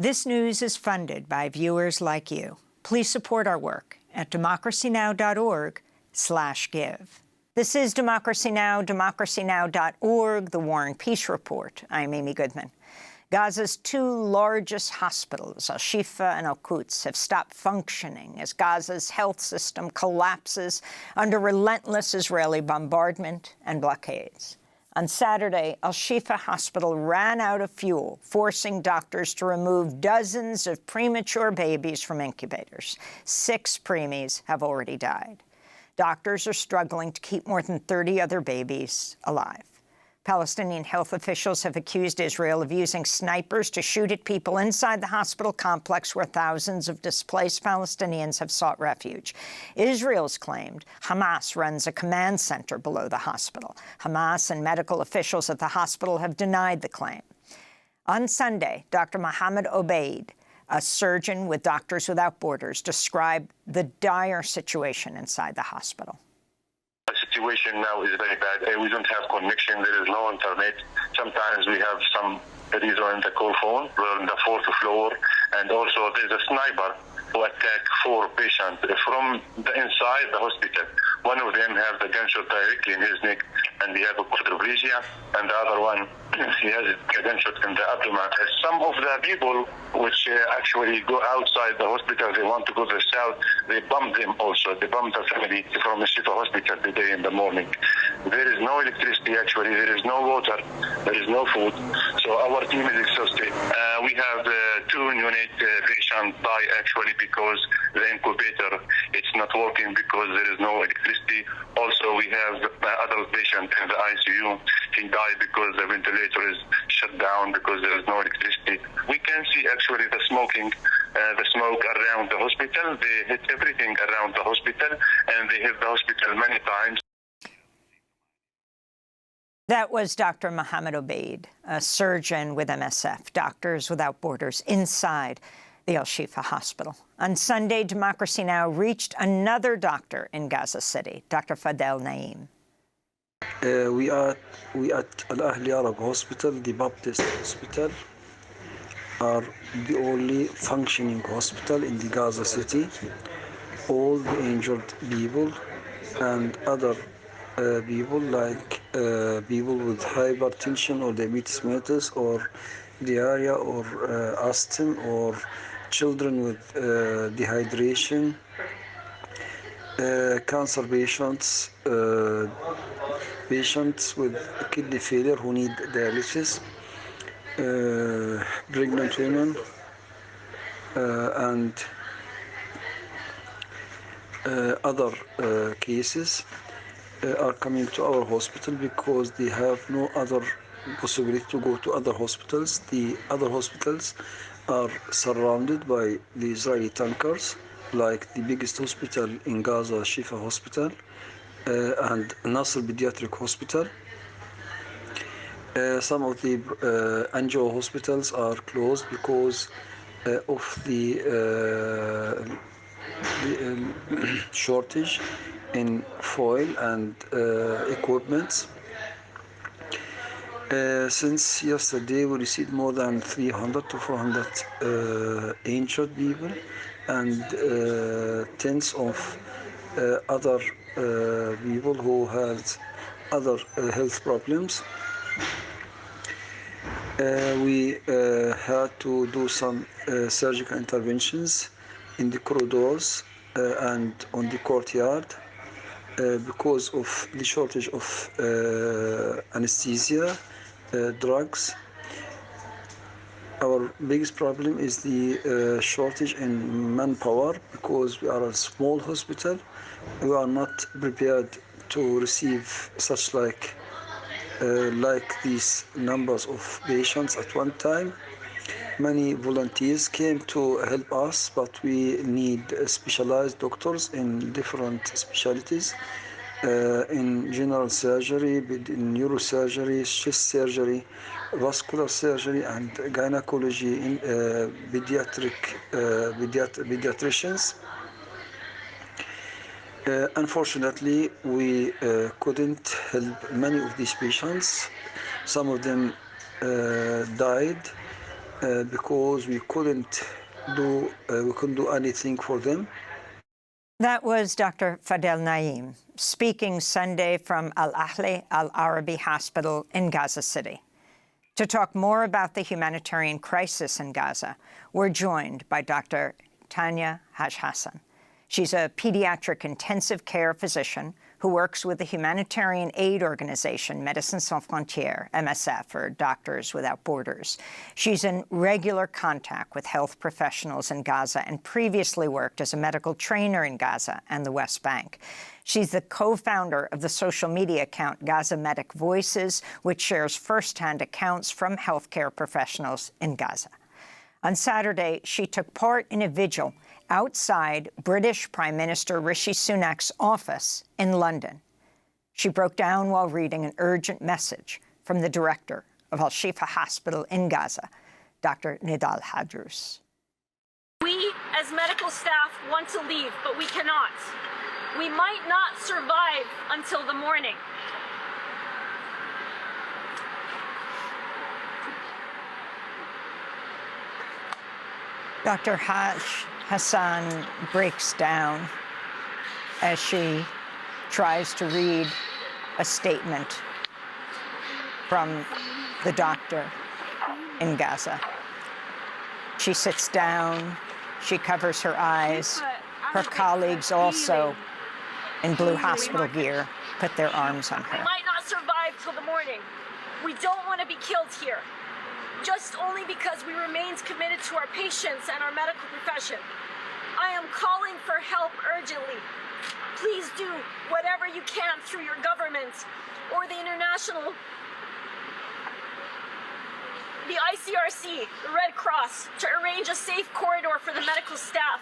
This news is funded by viewers like you. Please support our work at democracynow.org/give. This is Democracy Now!, democracynow.org, The War and Peace Report. I'm Amy Goodman. Gaza's two largest hospitals, Al-Shifa and Al-Quds, have stopped functioning as Gaza's health system collapses under relentless Israeli bombardment and blockades. On Saturday, Al-Shifa Hospital ran out of fuel, forcing doctors to remove dozens of premature babies from incubators. 6 preemies have already died. Doctors are struggling to keep more than 30 other babies alive. Palestinian health officials have accused Israel of using snipers to shoot at people inside the hospital complex where thousands of displaced Palestinians have sought refuge. Israel's claimed Hamas runs a command center below the hospital. Hamas and medical officials at the hospital have denied the claim. On Sunday, Dr. Mohammed Obeid, a surgeon with Doctors Without Borders, described the dire situation inside the hospital. The situation now is very bad. We don't have connection. There is no internet. Sometimes we have some that is on the call phone. We're on the 4th floor. And also there's a sniper who attacked 4 patients from the inside the hospital. One of them has the gunshot directly in his neck, and he has a quadriplegia, and the other one, he has a gunshot in the abdomen. Some of the people which actually go outside the hospital, they want to go to the south, they bomb them also. They bomb the family from the Shifa hospital today in the morning. There is no electricity actually, there is no water, there is no food. So our team is exhausted. We have 2 neonate patients die actually because the incubator it's not working because there is no electricity. Also we have the adult patient in the ICU. He died because the ventilator is shut down because there is no electricity. We can see actually the smoke around the hospital. They hit everything around the hospital, and they hit the hospital many times. That was Dr. Mohammed Obeid, a surgeon with MSF, Doctors Without Borders, inside the Al-Shifa hospital. On Sunday, Democracy Now! Reached another doctor in Gaza City, Dr. Fadel Naim. We at Al-Ahli Arab Hospital, the Baptist Hospital, are the only functioning hospital in the Gaza City. All the injured people and other people like people with hypertension or diabetes mellitus or diarrhea or asthma or children with dehydration, cancer patients, patients with kidney failure who need dialysis, pregnant women, and other cases are coming to our hospital because they have no other possibility to go to other hospitals. The other hospitals are surrounded by the Israeli tankers, like the biggest hospital in Gaza, Shifa Hospital, and Nasser Pediatric Hospital. Some of the angio hospitals are closed because of the shortage in foil and equipment. Since yesterday, we received more than 300 to 400 injured people and tens of other people who had other health problems. We had to do some surgical interventions in the corridors and on the courtyard because of the shortage of anesthesia, drugs. Our biggest problem is the shortage in manpower because we are a small hospital. We are not prepared to receive such like these numbers of patients at one time. Many volunteers came to help us, but we need specialized doctors in different specialties, in general surgery, in neurosurgery, chest surgery, vascular surgery, and gynecology, in pediatricians. Unfortunately, we couldn't help many of these patients. Some of them died because we couldn't do anything for them. That was Dr. Fadel Naim speaking Sunday from Al Ahli Al Arabi Hospital in Gaza City. To talk more about the humanitarian crisis in Gaza, we're joined by Dr. Tanya Haj-Hassan. She's a pediatric intensive care physician who works with the humanitarian aid organization Médecins Sans Frontières, MSF, or Doctors Without Borders. She's in regular contact with health professionals in Gaza and previously worked as a medical trainer in Gaza and the West Bank. She's the co-founder of the social media account Gaza Medic Voices, which shares firsthand accounts from healthcare professionals in Gaza. On Saturday, she took part in a vigil outside British Prime Minister Rishi Sunak's office in London. She broke down while reading an urgent message from the director of Al-Shifa Hospital in Gaza, Dr. Nidal Hadrous. We, as medical staff, want to leave, but we cannot. We might not survive until the morning. Dr. Hassan breaks down as she tries to read a statement from the doctor in Gaza. She sits down, she covers her eyes. Her colleagues, also in blue hospital gear, put their arms on her. We might not survive till the morning. We don't want to be killed here, just only because we remained committed to our patients and our medical profession. I am calling for help urgently. Please do whatever you can through your government or the international, the ICRC, the Red Cross, to arrange a safe corridor for the medical staff.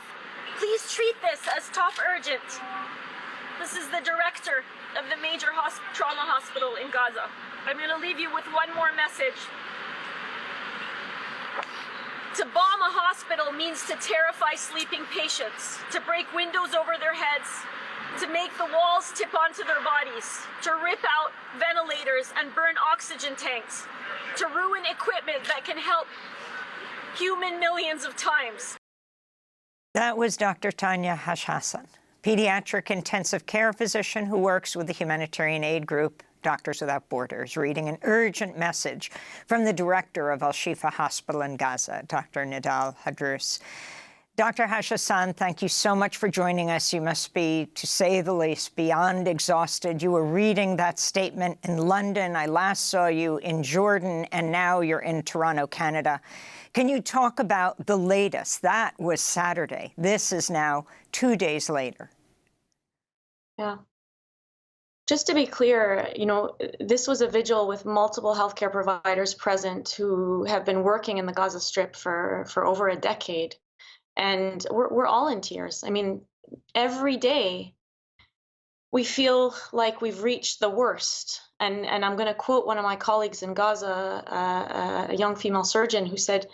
Please treat this as top urgent. This is the director of the major trauma hospital in Gaza. I'm going to leave you with one more message. To bomb a hospital means to terrify sleeping patients, to break windows over their heads, to make the walls tip onto their bodies, to rip out ventilators and burn oxygen tanks, to ruin equipment that can help human millions of times. That was Dr. Tanya Haj-Hassan, pediatric intensive care physician who works with the humanitarian aid group Doctors Without Borders, reading an urgent message from the director of Al-Shifa Hospital in Gaza, Dr. Nidal Hadrous. Dr. Haj-Hassan, thank you so much for joining us. You must be, to say the least, beyond exhausted. You were reading that statement in London. I last saw you in Jordan, and now you're in Toronto, Canada. Can you talk about the latest? That was Saturday. This is now 2 days later. Yeah. Just to be clear, this was a vigil with multiple healthcare providers present who have been working in the Gaza Strip for over a decade. And we're all in tears. I mean, every day we feel like we've reached the worst. And I'm going to quote one of my colleagues in Gaza, a young female surgeon, who said,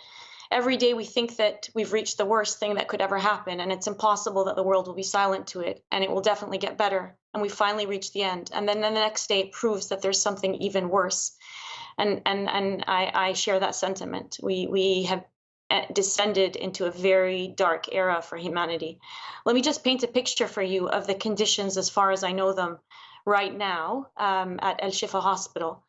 every day we think that we've reached the worst thing that could ever happen, and it's impossible that the world will be silent to it, and it will definitely get better, and we finally reach the end. And then the next day it proves that there's something even worse. And I share that sentiment. We have descended into a very dark era for humanity. Let me just paint a picture for you of the conditions as far as I know them right now at Al-Shifa Hospital.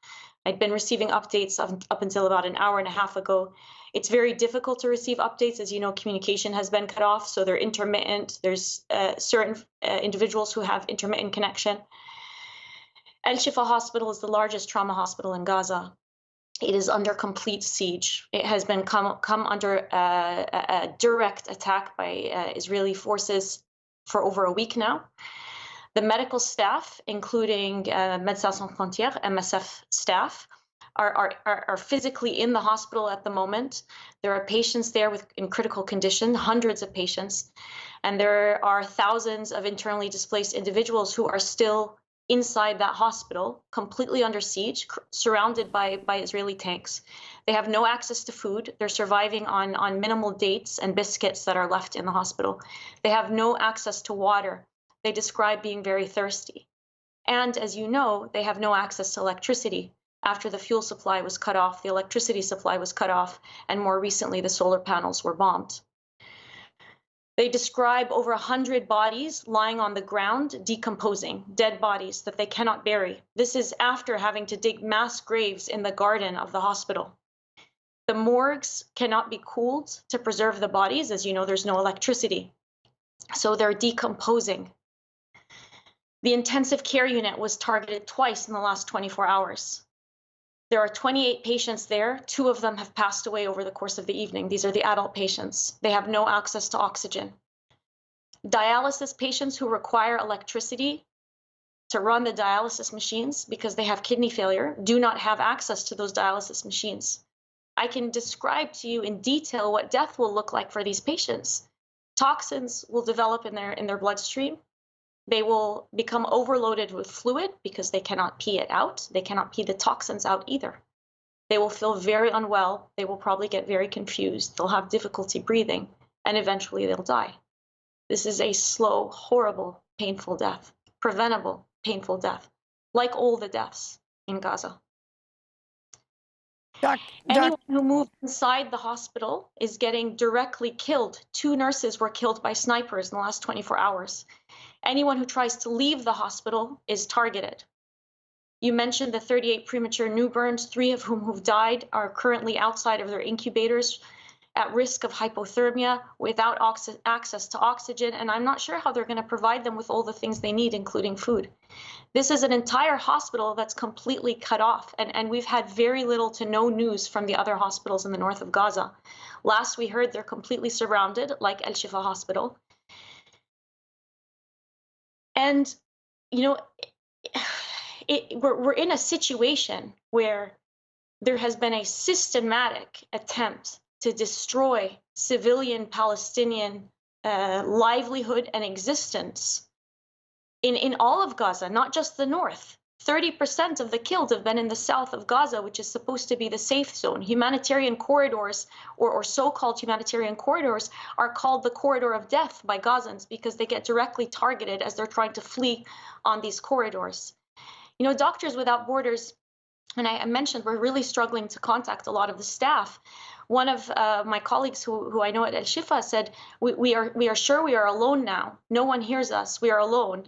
I'd been receiving updates up until about an hour and a half ago. It's very difficult to receive updates. As you know, communication has been cut off, so they're intermittent. There's certain individuals who have intermittent connection. Al-Shifa Hospital is the largest trauma hospital in Gaza. It is under complete siege. It has been come under a direct attack by Israeli forces for over a week now. The medical staff, including Médecins Sans Frontières, MSF staff, are physically in the hospital at the moment. There are patients there in critical condition, hundreds of patients, and there are thousands of internally displaced individuals who are still inside that hospital, completely under siege, surrounded by Israeli tanks. They have no access to food. They're surviving on minimal dates and biscuits that are left in the hospital. They have no access to water. They describe being very thirsty. And as you know, they have no access to electricity. after the fuel supply was cut off, the electricity supply was cut off, and more recently the solar panels were bombed. They describe over 100 bodies lying on the ground, decomposing, dead bodies that they cannot bury. This is after having to dig mass graves in the garden of the hospital. The morgues cannot be cooled to preserve the bodies. As you know, there's no electricity. So they're decomposing. The intensive care unit was targeted twice in the last 24 hours. There are 28 patients there. 2 of them have passed away over the course of the evening. These are the adult patients. They have no access to oxygen. Dialysis patients who require electricity to run the dialysis machines because they have kidney failure do not have access to those dialysis machines. I can describe to you in detail what death will look like for these patients. Toxins will develop in their bloodstream. They will become overloaded with fluid because they cannot pee it out. They cannot pee the toxins out either. They will feel very unwell. They will probably get very confused. They'll have difficulty breathing, and eventually they'll die. This is a slow, horrible, painful death, preventable, painful death, like all the deaths in Gaza. Anyone who moves inside the hospital is getting directly killed. 2 nurses were killed by snipers in the last 24 hours. Anyone who tries to leave the hospital is targeted. You mentioned the 38 premature newborns, 3 of whom who've died are currently outside of their incubators at risk of hypothermia without access to oxygen, and I'm not sure how they're going to provide them with all the things they need, including food. This is an entire hospital that's completely cut off, and we've had very little to no news from the other hospitals in the north of Gaza. Last we heard, they're completely surrounded, like El Shifa Hospital. And, you know, we're in a situation where there has been a systematic attempt to destroy civilian Palestinian livelihood and existence in all of Gaza, not just the north. 30% of the killed have been in the south of Gaza, which is supposed to be the safe zone. Humanitarian corridors, or so-called humanitarian corridors, are called the corridor of death by Gazans because they get directly targeted as they're trying to flee on these corridors. You know, Doctors Without Borders, and I mentioned we're really struggling to contact a lot of the staff. One of my colleagues who I know at El Shifa said, we are sure we are alone now. No one hears us. We are alone.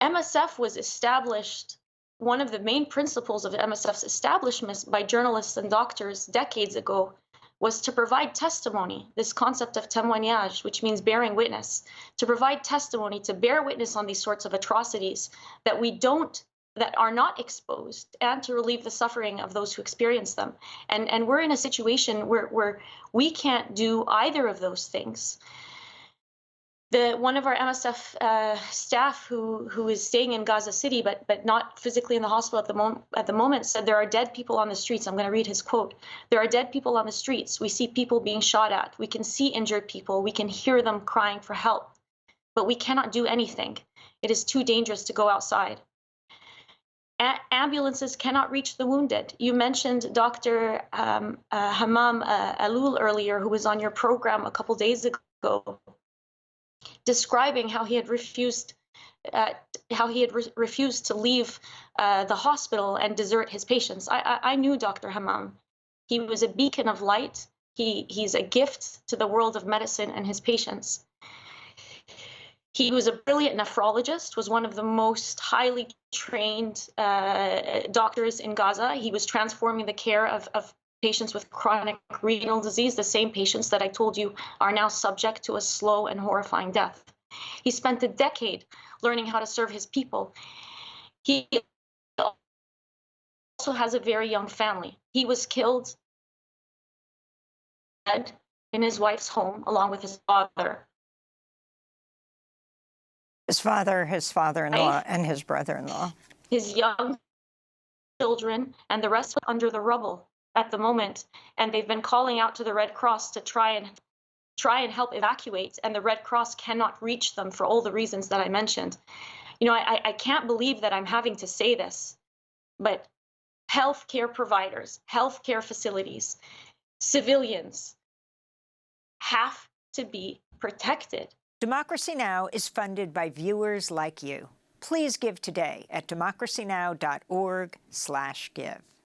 MSF was established, one of the main principles of MSF's establishment by journalists and doctors decades ago was to provide testimony, this concept of témoignage, which means bearing witness, to provide testimony, to bear witness on these sorts of atrocities that are not exposed, and to relieve the suffering of those who experience them. And we're in a situation where we can't do either of those things. One of our MSF staff who is staying in Gaza City, but not physically in the hospital at the moment, said there are dead people on the streets. I'm going to read his quote. There are dead people on the streets. We see people being shot at. We can see injured people. We can hear them crying for help, but we cannot do anything. It is too dangerous to go outside. Ambulances cannot reach the wounded. You mentioned Dr. Hammam Alul earlier, who was on your program a couple days ago, describing how he had refused to leave the hospital and desert his patients. I knew Dr. Hammam. He was a beacon of light. He's a gift to the world of medicine and his patients. He was a brilliant nephrologist, was one of the most highly trained doctors in Gaza. He was transforming the care of patients with chronic renal disease, the same patients that I told you are now subject to a slow and horrifying death. He spent a decade learning how to serve his people. He also has a very young family. He was killed in his wife's home along with his father. His father, his father-in-law, and his brother-in-law. His young children and the rest under the rubble at the moment, and they've been calling out to the Red Cross to try and help evacuate, and the Red Cross cannot reach them for all the reasons that I mentioned. You know, I can't believe that I'm having to say this, but healthcare providers, healthcare facilities, civilians have to be protected. Democracy Now! Is funded by viewers like you. Please give today at democracynow.org/give.